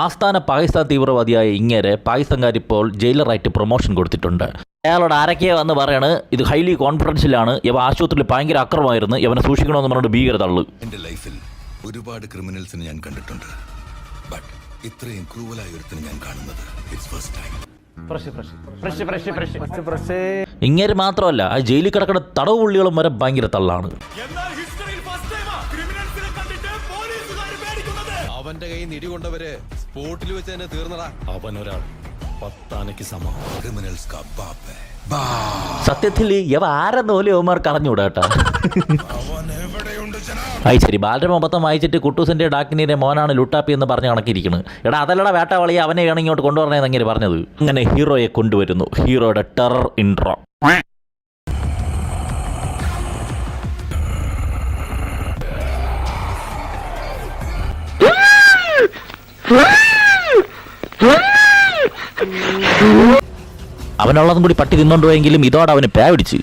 ആസ്ഥാന പാകിസ്ഥാൻ തീവ്രവാദിയായ ഇങ്ങേരെ പാകിസ്ഥാൻകാരിപ്പോൾ ജയിലറായിട്ട് പ്രൊമോഷൻ കൊടുത്തിട്ടുണ്ട്. അയാളോട് ആരൊക്കെയോ വന്ന് പറയാണ് ഇത് ഹൈലി കോൺഫിഡൻഷ്യലാണ്, ഇവ ആശുപത്രിയിൽ ഭയങ്കര അക്രമമായിരുന്നു, ഇവനെ സൂക്ഷിക്കണമെന്ന് പറഞ്ഞിട്ട് ഭീകരതള്ളു. എന്റെ ലൈഫിൽ ഒരുപാട് ക്രിമിനൽസിനെ ഞാൻ കണ്ടിട്ടുണ്ട്, ബട്ട് ഇത്രയും ക്രൂവലായ ഒരുത്തിനെ ഞാൻ കാണുന്നത് ഇറ്റ്സ് ഫസ്റ്റ് ടൈം. ഇങ്ങേര് മാത്രമല്ല, ആ ജയിലിൽ കിടക്കുന്ന തടവ് പുള്ളികളും വരെ ഭയങ്കര തള്ളാണ്. അവന്റെ കൈ നിടികൊണ്ടവര് സ്പോട്ടിൽ വെച്ച് തന്നെ തീർന്നടാ. അവനൊരാൾ 10 ആനയ്ക്ക് സമം. ക്രിമിനൽസ് കാ ബാപ്പ് ഹൈ. സത്യത്തിൽ ഇവ ആരെന്നോലും യവന്മാർക്ക് അറിഞ്ഞൂടാ കേട്ടാ. അയച്ചരി ബാലരമ മൊത്തം വായിച്ചിട്ട് കുട്ടൂസിന്റെ ഡാക്കിനിയുടെ മോനാണ് ലുട്ടാപ്പി എന്ന് പറഞ്ഞ് കണക്കിരിക്കുന്നത്. എടാ അതല്ലടാ വേട്ടാവളിയെ, അവനെ വേണം ഇങ്ങോട്ട് കൊണ്ടുവരണേന്ന് അങ്ങനെ പറഞ്ഞത്. അങ്ങനെ ഹീറോയെ കൊണ്ടുവരുന്നു. ഹീറോയുടെ ടെറർ ഇൻട്രോ. അവനുള്ളതും കൂടി പട്ടി തിന്നോണ്ടുപോയെങ്കിലും ഇതോടെ അവന് പേ പിടിച്ച്.